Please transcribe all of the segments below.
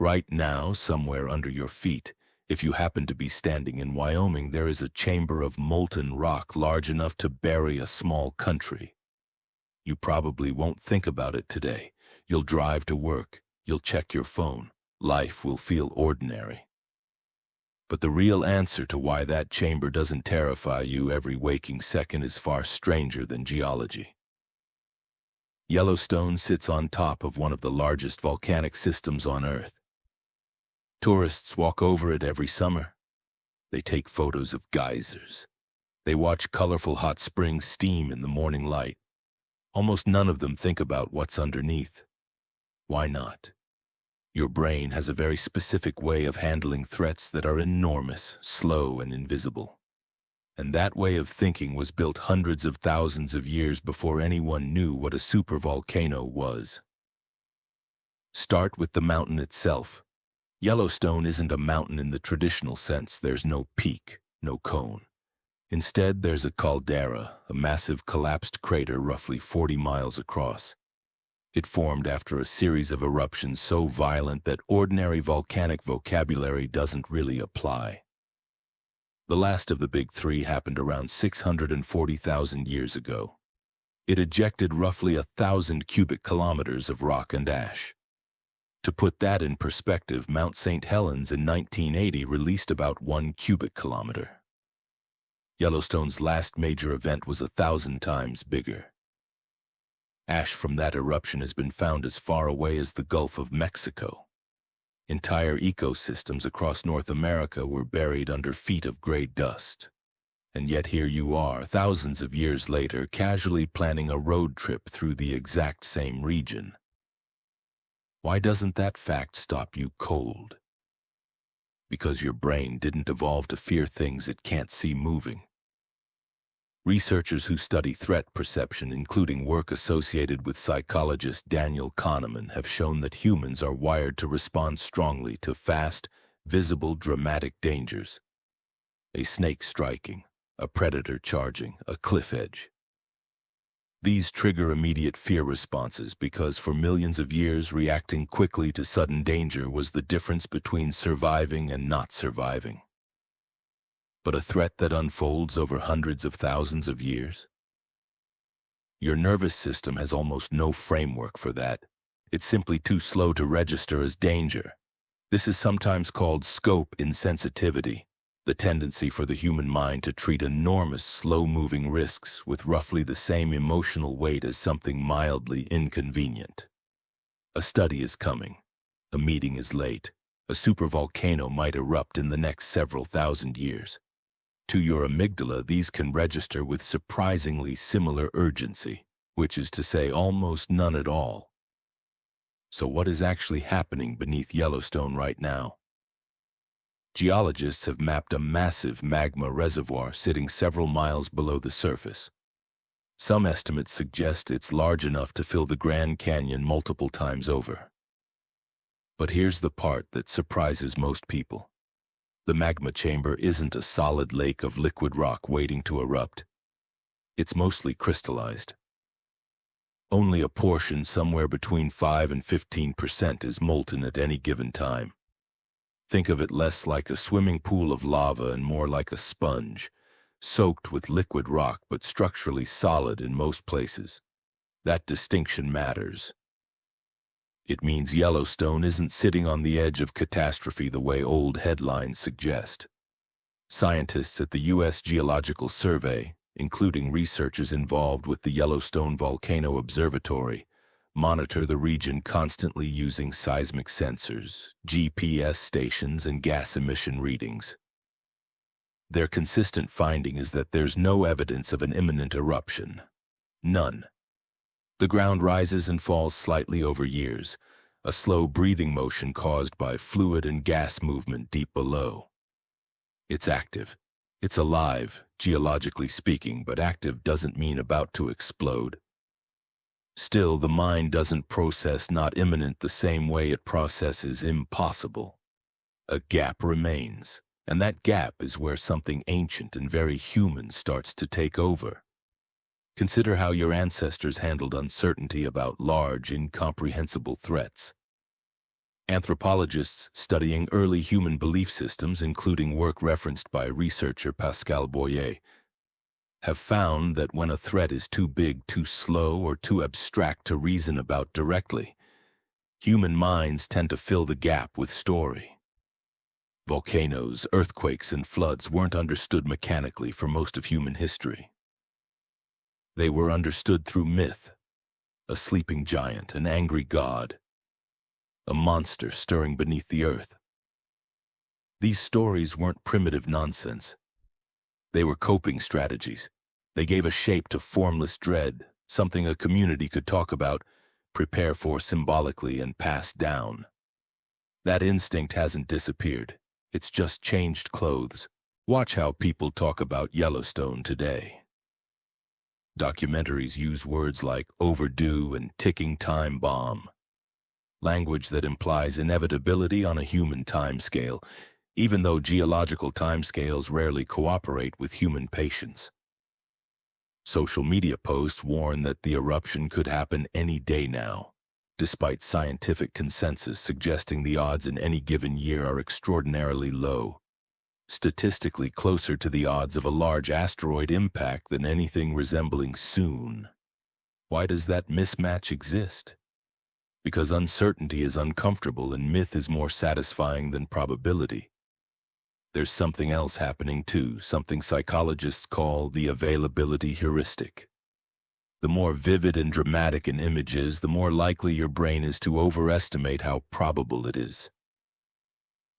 Right now, somewhere under your feet, if you happen to be standing in Wyoming, there is a chamber of molten rock large enough to bury a small country. You probably won't think about it today. You'll drive to work. You'll check your phone. Life will feel ordinary. But the real answer to why that chamber doesn't terrify you every waking second is far stranger than geology. Yellowstone sits on top of one of the largest volcanic systems on Earth. Tourists walk over it every summer. They take photos of geysers. They watch colorful hot springs steam in the morning light. Almost none of them think about what's underneath. Why not? Your brain has a very specific way of handling threats that are enormous, slow, and invisible. And that way of thinking was built hundreds of thousands of years before anyone knew what a supervolcano was. Start with the mountain itself. Yellowstone isn't a mountain in the traditional sense. There's no peak, no cone. Instead, there's a caldera, a massive collapsed crater roughly 40 miles across. It formed after a series of eruptions so violent that ordinary volcanic vocabulary doesn't really apply. The last of the big three happened around 640,000 years ago. It ejected roughly 1,000 cubic kilometers of rock and ash. To put that in perspective, Mount St. Helens in 1980 released about 1 cubic kilometer. Yellowstone's last major event was 1,000 times bigger. Ash from that eruption has been found as far away as the Gulf of Mexico. Entire ecosystems across North America were buried under feet of gray dust. And yet here you are, thousands of years later, casually planning a road trip through the exact same region. Why doesn't that fact stop you cold? Because your brain didn't evolve to fear things it can't see moving. Researchers who study threat perception, including work associated with psychologist Daniel Kahneman, have shown that humans are wired to respond strongly to fast, visible, dramatic dangers. A snake striking, a predator charging, a cliff edge. These trigger immediate fear responses because for millions of years, reacting quickly to sudden danger was the difference between surviving and not surviving. But a threat that unfolds over hundreds of thousands of years? Your nervous system has almost no framework for that. It's simply too slow to register as danger. This is sometimes called scope insensitivity, the tendency for the human mind to treat enormous, slow-moving risks with roughly the same emotional weight as something mildly inconvenient. A study is coming. A meeting is late. A supervolcano might erupt in the next several thousand years. To your amygdala, these can register with surprisingly similar urgency, which is to say almost none at all. So what is actually happening beneath Yellowstone right now? Geologists have mapped a massive magma reservoir sitting several miles below the surface. Some estimates suggest it's large enough to fill the Grand Canyon multiple times over. But here's the part that surprises most people. The magma chamber isn't a solid lake of liquid rock waiting to erupt. It's mostly crystallized. Only a portion, somewhere between 5 and 15%, is molten at any given time. Think of it less like a swimming pool of lava and more like a sponge, soaked with liquid rock but structurally solid in most places. That distinction matters. It means Yellowstone isn't sitting on the edge of catastrophe the way old headlines suggest. Scientists at the U.S. Geological Survey, including researchers involved with the Yellowstone Volcano Observatory, monitor the region constantly using seismic sensors, GPS stations, and gas emission readings. Their consistent finding is that there's no evidence of an imminent eruption. None. The ground rises and falls slightly over years, a slow breathing motion caused by fluid and gas movement deep below. It's active. It's alive, geologically speaking, but active doesn't mean about to explode. Still, the mind doesn't process not imminent the same way it processes impossible. A gap remains, and that gap is where something ancient and very human starts to take over. Consider how your ancestors handled uncertainty about large, incomprehensible threats. Anthropologists studying early human belief systems, including work referenced by researcher Pascal Boyer, have found that when a threat is too big, too slow, or too abstract to reason about directly, human minds tend to fill the gap with story. Volcanoes, earthquakes, and floods weren't understood mechanically for most of human history. They were understood through myth: a sleeping giant, an angry god, a monster stirring beneath the earth. These stories weren't primitive nonsense. They were coping strategies. They gave a shape to formless dread, something a community could talk about, prepare for symbolically, and pass down. That instinct hasn't disappeared. It's just changed clothes. Watch how people talk about Yellowstone today. Documentaries use words like overdue and ticking time bomb, language that implies inevitability on a human timescale, even though geological timescales rarely cooperate with human patience. Social media posts warn that the eruption could happen any day now, despite scientific consensus suggesting the odds in any given year are extraordinarily low, statistically closer to the odds of a large asteroid impact than anything resembling soon. Why does that mismatch exist? Because uncertainty is uncomfortable and myth is more satisfying than probability. There's something else happening too, something psychologists call the availability heuristic. The more vivid and dramatic an image is, the more likely your brain is to overestimate how probable it is.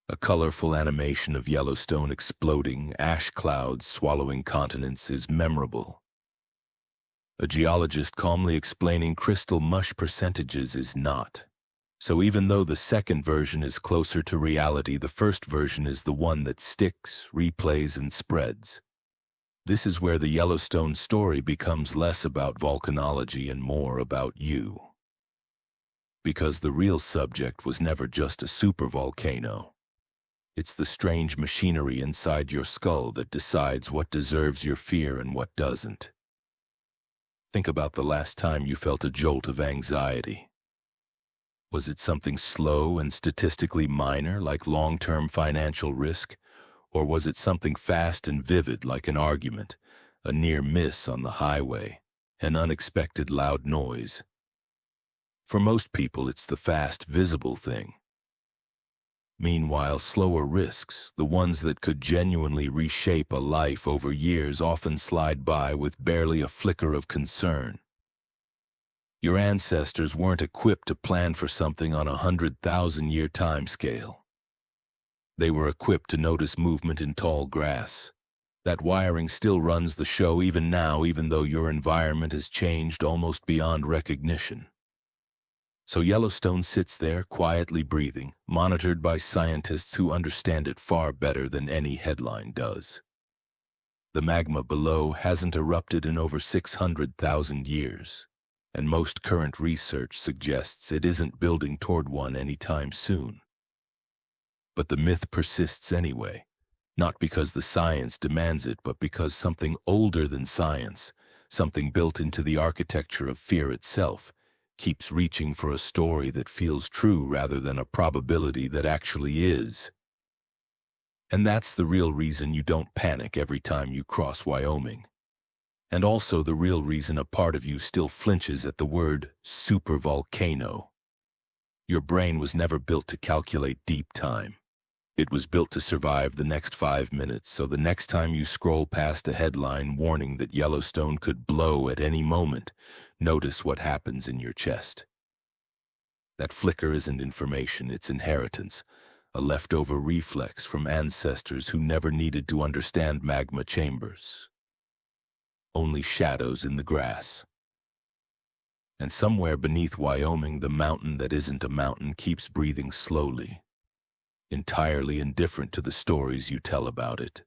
A colorful animation of Yellowstone exploding, ash clouds swallowing continents is memorable. A geologist calmly explaining crystal mush percentages is not. So even though the second version is closer to reality, the first version is the one that sticks, replays, and spreads. This is where the Yellowstone story becomes less about volcanology and more about you. Because the real subject was never just a supervolcano. It's the strange machinery inside your skull that decides what deserves your fear and what doesn't. Think about the last time you felt a jolt of anxiety. Was it something slow and statistically minor, like long-term financial risk? Or was it something fast and vivid, like an argument, a near miss on the highway, an unexpected loud noise? For most people, it's the fast, visible thing. Meanwhile, slower risks, the ones that could genuinely reshape a life over years, often slide by with barely a flicker of concern. Your ancestors weren't equipped to plan for something on a 100,000-year time scale. They were equipped to notice movement in tall grass. That wiring still runs the show even now, even though your environment has changed almost beyond recognition. So Yellowstone sits there, quietly breathing, monitored by scientists who understand it far better than any headline does. The magma below hasn't erupted in over 600,000 years. And most current research suggests it isn't building toward one anytime soon. But the myth persists anyway, not because the science demands it, but because something older than science, something built into the architecture of fear itself, keeps reaching for a story that feels true rather than a probability that actually is. And that's the real reason you don't panic every time you cross Wyoming. And also the real reason a part of you still flinches at the word supervolcano. Your brain was never built to calculate deep time. It was built to survive the next 5 minutes, so the next time you scroll past a headline warning that Yellowstone could blow at any moment, notice what happens in your chest. That flicker isn't information, it's inheritance, a leftover reflex from ancestors who never needed to understand magma chambers. Only shadows in the grass. And somewhere beneath Wyoming, the mountain that isn't a mountain keeps breathing slowly, entirely indifferent to the stories you tell about it.